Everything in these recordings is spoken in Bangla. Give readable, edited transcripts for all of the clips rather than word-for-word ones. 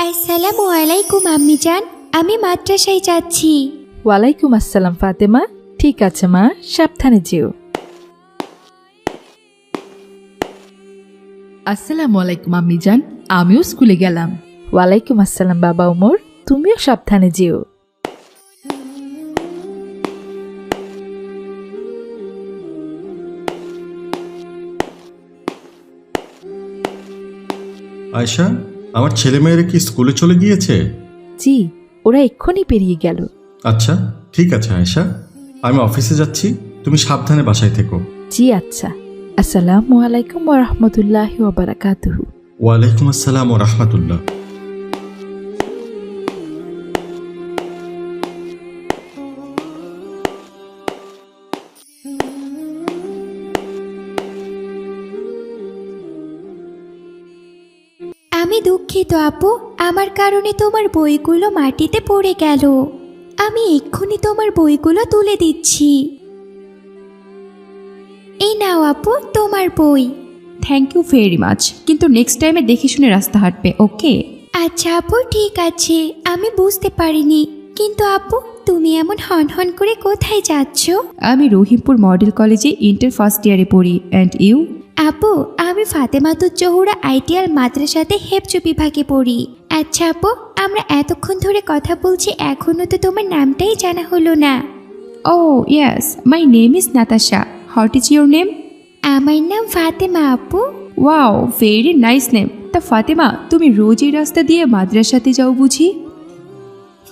আসসালামু আলাইকুম আম্মি জান, আমি মাদ্রাসায় যাচ্ছি। ওয়ালাইকুম আসসালাম ফাতেমা। ঠিক আছে মা, সাবধানে যেও। আসসালামু আলাইকুম আম্মি জান, আমিও স্কুলে গেলাম। ওয়ালাইকুম আসসালাম বাবা ওমর, তুমিও সাবধানে যেও। আয়শা, আমার ছেলেমেয়েরা কি স্কুলে চলে গিয়েছে? জি, ওরা এক্ষুনি পেরিয়ে গেল। আচ্ছা, ঠিক আছে আয়শা, আমি অফিসে যাচ্ছি, তুমি সাবধানে বাসায় থেকো। জি আচ্ছা। আসসালামু আলাইকুম ওয়া রাহমাতুল্লাহি ওয়া বারাকাতুহু। ওয়ালাইকুম আসসালাম ও রহমতুল্লাহ। আমি দুঃখিত আপু, আমার কারণে তোমার বইগুলো মাটিতে পড়ে গেল। আমি এক্ষুনি তোমার বইগুলো তুলে দিচ্ছি। এই নাও আপু, তোমার বই। থ্যাংক ইউ ভেরি মাচ, কিন্তু নেক্সট টাইমে দেখে শুনে রাস্তা হাঁটবে, ওকে? আচ্ছা আপু, ঠিক আছে, আমি বুঝতে পারিনি। কিন্তু আপু, তুমি এমন হন হন করে কোথায় যাচ্ছ? আমি রহিমপুর মডেল কলেজে ইন্টার ফার্স্ট ইয়ারে পড়ি। And you? আপু, আমি ফাতেমাতুজ জোহরা আইডিয়াল মাদ্রাসাতে হেফজ বিভাগে পড়ি। আচ্ছা আপু, আমরা এতক্ষণ ধরে কথা বলছি, এখনো তো তোমার নামটাই জানা হলো না। Oh yes, my name is Natasha. What is your name? আমার নাম ফাতেমা আপু। Wow, very nice name. তা ফাতেমা, তুমি রোজ এই রাস্তা দিয়ে মাদ্রাসাতে যাও বুঝি?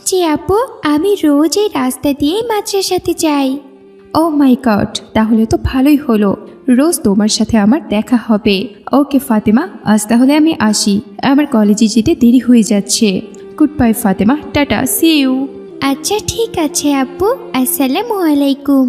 জি আপু, আমি রোজ এই রাস্তা দিয়েই মাদ্রাসাতে যাই। ও মাই গড, তাহলে তো ভালোই হলো, রোজ তোমার সাথে আমার দেখা হবে। ওকে ফাতেমা, আজ তাহলে আমি আসি, আমার কলেজে যেতে দেরি হয়ে যাচ্ছে। Good bye Fatema, tata, see you. আচ্ছা ঠিক আছে আপু, আসসালামু আলাইকুম।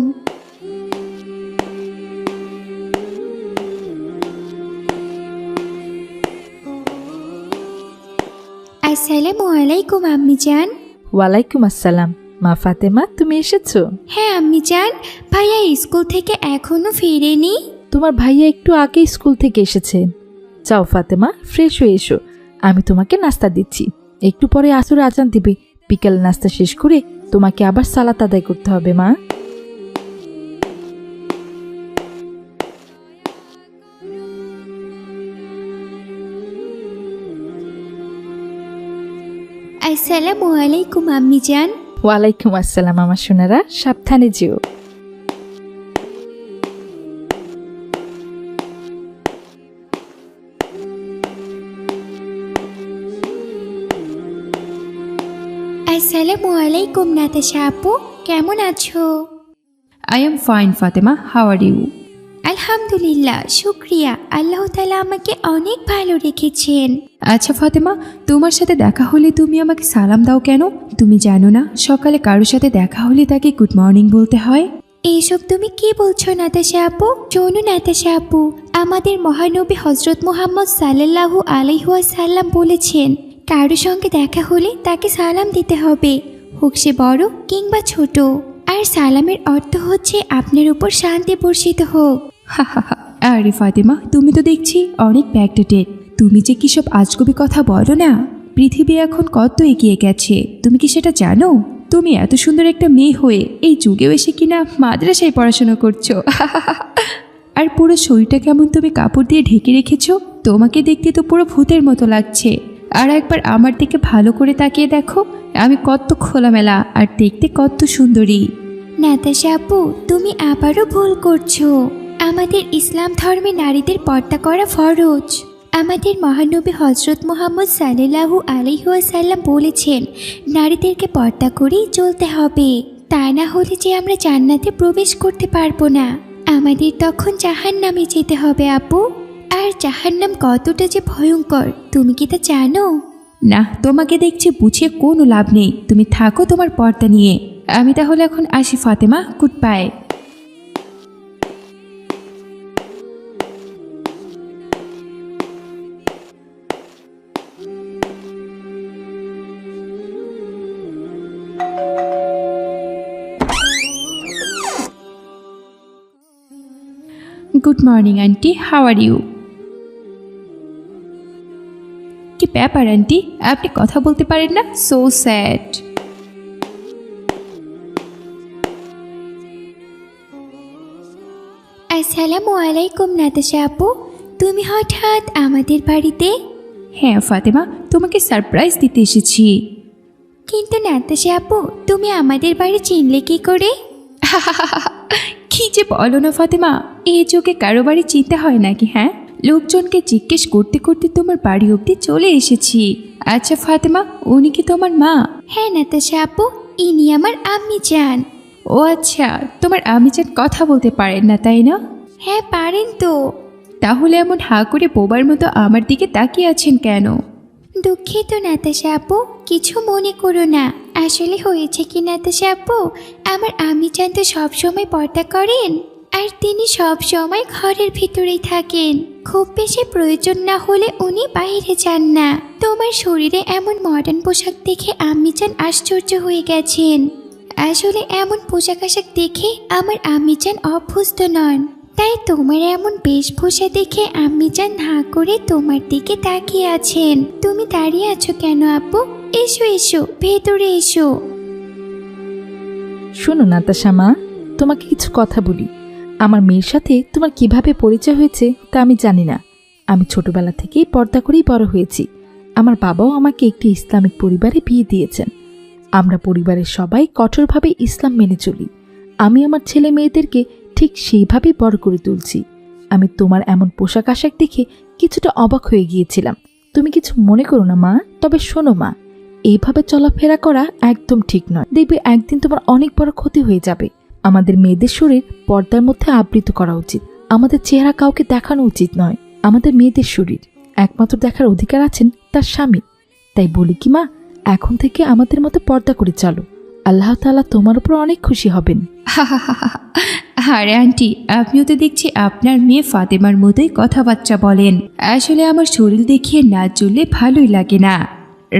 আসসালামু আলাইকুম আম্মি জান। ওয়ালাইকুম আসসালাম। মা ফাতেমা, তুমি এসেছো? হ্যাঁ আম্মি জান, ভাইয়া স্কুল থেকে এখনো ফিরেনি। তোমার ভাইয়া একটু আগে স্কুল থেকে এসেছেন। যাও ফাতেমা, ফ্রেশ হয়ে এসো, আমি তোমাকে নাস্তা দিচ্ছি। একটু পরে আসর আজান দিবে, বিকেল নাস্তা শেষ করে তোমাকে আবার সালাত আদায় করতে হবে মা। আসসালামু আলাইকুম আম্মি জান। ওয়ালাইকুম আসসালাম আমার সোনারা, সাবধানে যেও। আসসালামু আলাইকুম নাতাশা আপু, কেমন আছো? I am fine Fatema, how are you? আলহামদুলিল্লাহ, শুক্রিয়া, আল্লাহ তাআলা আমাকে অনেক ভালো রেখেছেন। আচ্ছা ফাতেমা, তোমার সাথে দেখা হলে তুমি আমাকে সালাম দাও কেন? তুমি জানো না সকালে কারোর সাথে দেখা হলে তাকে গুড মর্নিং বলতে হয়? এইসব তুমি কি বলছো নাতাশা আপু? শোনো নাতাশা আপু, আমাদের মহানবী হজরত মুহাম্মদ সাল্লাল্লাহু আলাইহি ওয়াসাল্লাম বলেছেন, কারোর সঙ্গে দেখা হলে তাকে সালাম দিতে হবে, হোক সে বড় কিংবা ছোট। আর সালামের অর্থ হচ্ছে আপনার উপর শান্তি বর্ষিত হোক। আরে ফাতেমা, তুমি তো দেখছি অনেক ব্যাকডেটেড। তুমি যে কি সব আজগুবি কথা বলো না। পৃথিবী এখন কত এগিয়ে গেছে, তুমি কি সেটা জানো? তুমি এত সুন্দর একটা মেয়ে হয়ে এই যুগেও এসে কিনা মাদ্রাসায় পড়াশোনা করছো। আর পুরো শরীরটা কেমন তুমি কাপড় দিয়ে ঢেকে রেখেছো, তোমাকে দেখতে তো পুরো ভূতের মতো লাগছে। আর একবার আমার দিকে ভালো করে তাকিয়ে দেখো, আমি কত খোলামেলা আর দেখতে কত সুন্দরী। নাতাশা আপু, তুমি আবারও ভুল করছো। আমাদের ইসলাম ধর্মে নারীদের পর্দা করা ফরজ। আমাদের মহানবী হজরত মুহাম্মদ সাল্লাল্লাহু আলাইহি ওয়াসাল্লাম বলেছেন, নারীদেরকে পর্দা করেই চলতে হবে, তা না হলে যে আমরা জান্নাতে প্রবেশ করতে পারবো না, আমাদের তখন জাহান্নামে যেতে হবে আপু। আর জাহান্নাম কতটা যে ভয়ঙ্কর, তুমি কি তা জানো? না, তোমাকে দেখছি বুঝিয়ে কোনো লাভ নেই, তুমি থাকো তোমার পর্দা নিয়ে। আমি তাহলে এখন আসি Fatema, good bye. Good morning aunty, how are you? কি ব্যাপার আন্টি, আপনি কথা বলতে পারেন না? So sad. আসসালামু আলাইকুম নাতাশা আপু, তুমি হঠাৎ আমাদের বাড়িতে? হ্যাঁ ফাতেমা, তোমাকে সারপ্রাইজ দিতে এসেছি। কিন্তু নাতাশা আপু, তুমি আমাদের বাড়ি চিনলে কি করে? কি যে বলো না ফাতেমা, এই যুগে কারো বাড়ি চিনতে হয় নাকি? হ্যাঁ, লোকজনকে জিজ্ঞেস করতে করতে তোমার বাড়ি অবধি চলে এসেছি। আচ্ছা ফাতেমা, উনি কি তোমার মা? হ্যাঁ নাতাশা আপু, ইনি আমার আম্মি জান। ও আচ্ছা, তোমার আম্মিজান কথা বলতে পারেন না তাই না? হ্যাঁ পারেন তো। তাহলে এমন হাঁ করে বোবার মতো আমার দিকে তাকিয়ে আছেন কেন? দুঃখিত নাতাশা আপু, কিছু মনে করো না। আসলে হয়েছে কি নাতাশা আপু, আমার আম্মি জান তো সবসময় পর্দা করেন, আর তিনি সব সময় ঘরের ভিতরেই থাকেন। খুব বেশি প্রয়োজন না হলে উনি বাইরে যান না। তোমার শরীরে এমন মডার্ন পোশাক দেখে আম্মি জান আশ্চর্য হয়ে গেছেন। আসলে এমন পোশাক আশাক দেখে আমার আম্মি জান অভ্যস্ত নন, তাই তোমার এমন বেশভূষা দেখে আম্মি জান হাঁ করে তোমার দিকে তাকিয়ে আছেন। তুমি দাঁড়িয়ে আছো কেন আপু? এসো এসো, ভেতরে এসো। শোনো নাতাশা মা, তোমাকে কিছু কথা বলি। আমার মেয়ের সাথে তোমার কিভাবে পরিচয় হয়েছে তা আমি জানি না। আমি ছোটবেলা থেকেই পর্দা করেই বড় হয়েছি। আমার বাবাও আমাকে একটি ইসলামিক পরিবারে বিয়ে দিয়েছেন। আমরা পরিবারের সবাই কঠোরভাবে ইসলাম মেনে চলি। আমি আমার ছেলে মেয়েদেরকে ঠিক সেইভাবেই বড় করে তুলছি। আমি তোমার এমন পোশাক আশাক দেখে কিছুটা অবাক হয়ে গিয়েছিলাম। তুমি কিছু মনে করো না মা। তবে শোনো মা, এইভাবে চলাফেরা করা একদম ঠিক নয়। দেখবে একদিন তোমার অনেক বড় ক্ষতি হয়ে যাবে। আমাদের মেয়েদের শরীর পর্দার মধ্যে আবৃত করা উচিত। আমাদের চেহারা কাউকে দেখানো উচিত নয়। আমাদের মেয়েদের শরীর একমাত্র দেখার অধিকার আছেন তার স্বামী। তাই বলি কি মা, এখন থেকে আমাদের মতো পর্দা করে চলো। আল্লাহ তাআলা তোমার উপর অনেক খুশি হবেন। আরে আন্টি, আপনিও তো দেখছি আপনার মেয়ে ফাতেমার মতোই কথাবার্তা বলেন। আসলে আমার শরীর দেখিয়ে না চললে ভালোই লাগে না।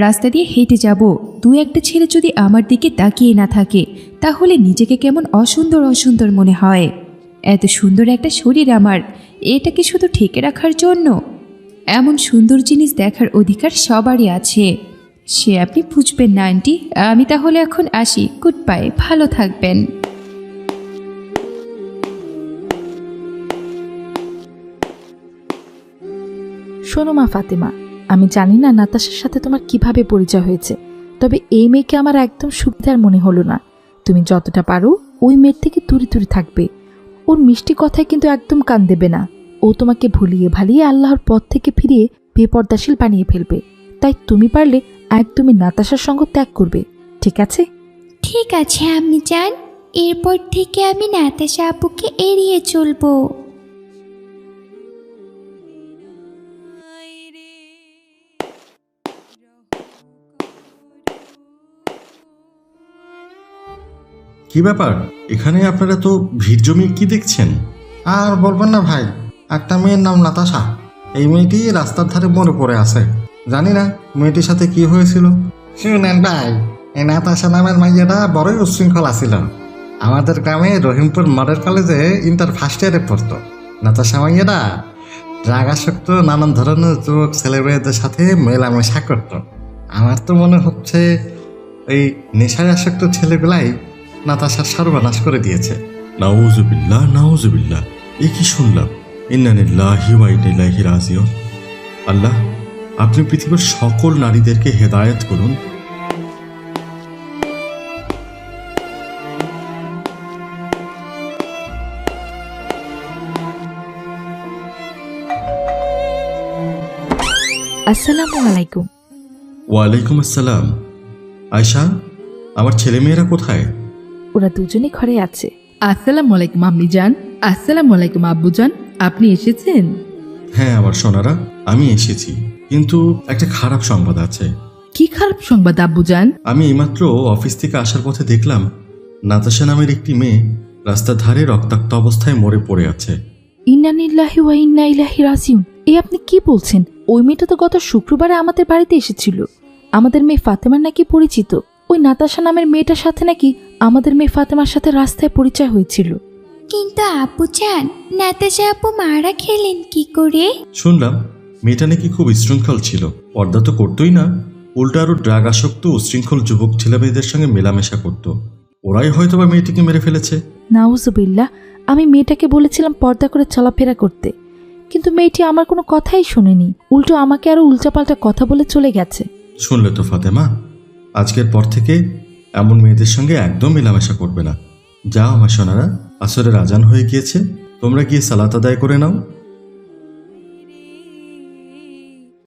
রাস্তা দিয়ে হেঁটে যাব, দু একটা ছেলে যদি আমার দিকে তাকিয়ে না থাকে তাহলে নিজেকে কেমন অসুন্দর অসুন্দর মনে হয়। এত সুন্দর একটা শরীর আমার, এটাকে শুধু ঠেকে রাখার জন্য? এমন সুন্দর জিনিস দেখার অধিকার সবারই আছে, সে আপনি বুঝবেন না আন্টি। আমি তাহলে এখন আসি, গুড বাই, ভালো থাকবেন। শোনো মা ফাতেমা, আমি জানি না নাতাশার সাথে তোমার কিভাবে পরিচয় হয়েছে, তবে এই মেয়েকে আমার একদম সুবিধার মনে হলো না। তুমি যতটা পারো ওই মেয়ের থেকে দূরে দূরে থাকবে। ওর মিষ্টি কথায় কিন্তু একদম কান দেবে না। ও তোমাকে ভুলিয়ে ভালিয়ে আল্লাহর পথ থেকে ফিরিয়ে বেপর্দাশীল বানিয়ে ফেলবে। তাই তুমি পারলে একদমই নাতাশার সঙ্গ ত্যাগ করবে, ঠিক আছে? ঠিক আছে আম্মি জান, এরপর থেকে আমি নাতাশা আপুকে এড়িয়ে চলবো। কি ব্যাপার, এখানে আপনারা তো ভিড় জমিয়ে কি দেখছেন? আর বলবেন না ভাই, একটা মেয়ের নাম নাতাশা। এই মেয়েটি রাস্তার ধারে মরে পড়ে আছে। জানি না মেয়েটির সাথে কি হয়েছিল। শুনেন ভাই, এই নাতাশা নামের মাইয়াটা বড়ই উচ্ছৃঙ্খল ছিল। আমাদের গ্রামে রহিমপুর মডেল কলেজে ইন্টার ফার্স্ট ইয়ারে পড়তো। নাতাশা মাইয়াটা রাগাসক্ত নানান ধরনের যুবক ছেলে মেয়েদের সাথে মেলামেশা করতো। আমার তো মনে হচ্ছে এই নেশায় আসক্ত ছেলেগুলাই নাতাশার সর্বনাশ করে দিয়েছে। নাউজুবিল্লাহ নাউজুবিল্লাহ, এ কি শুনলাম! ইন্না লিল্লাহি ওয়া ইন্না ইলাইহি রাজিউন। আল্লাহ, আপনি পৃথিবীর সকল নারীদেরকে হেদায়েত করুন। আসসালামু আলাইকুম। ওয়ালাইকুম আসসালাম। আয়শা, আমার ছেলে মেয়েরা কোথায়? ওরা দুজনে ঘরে আছে। আসসালামু আলাইকুম আম্মি জান। আসসালামু আলাইকুম আব্বু জান, আপনি এসেছেন? হ্যাঁ আমার সোনারা, আমি এসেছি, কিন্তু একটা খারাপ সংবাদ আছে। কি খারাপ সংবাদ আব্বু জান? আমি এইমাত্র অফিস থেকে আসার পথে দেখলাম নাতাশা নামের একটি মেয়ে রাস্তার ধারে রক্তাক্ত অবস্থায় মরে পড়ে আছে। ইন্না লিল্লাহি ওয়া ইন্না ইলাইহি রাজিউন। এই আপনি কি বলছেন? ওই মেয়েটা তো গত শুক্রবারে আমাদের বাড়িতে এসেছিল। আমাদের মেয়ে ফাতেমার নাকি পরিচিত। ওই নাতাশা নামের মেয়েটার সাথে নাকি আমাদের মেয়ে ফাতেমার সাথে রাস্তায় পরিচয় হয়েছিল। কিন্তু আপু জান, নাতাশা আপু মারা খেলেন কি করে? শুনলাম মেয়েটা নাকি খুব উচ্ছৃঙ্খল ছিল, পর্দা তো করতোই না, উল্টো আরও ড্রাগ আসক্ত উচ্ছৃঙ্খল যুবক ছেলেমেয়েদের সঙ্গে মেলামেশা করত। ওরাই হয়তোবা মেয়েটিকে মেরে ফেলেছে। নাউজুবিল্লাহ, আমি মেয়েটাকে বলেছিলাম পর্দা করে চলাফেরা করতে, কিন্তু মেয়েটি আমার কোনো কথাই শোনেনি, উল্টো আমাকে আরো উল্টাপাল্টা কথা বলে চলে গেছে। শুনলে তো ফাতেমা, আজকের পর থেকে এমন মেয়েদের সঙ্গে একদম মেলামেশা করবে না। যাও আমার সোনারা, আসরের আজান হয়ে গিয়েছে, তোমরা গিয়ে সালাত আদায় করে নাও।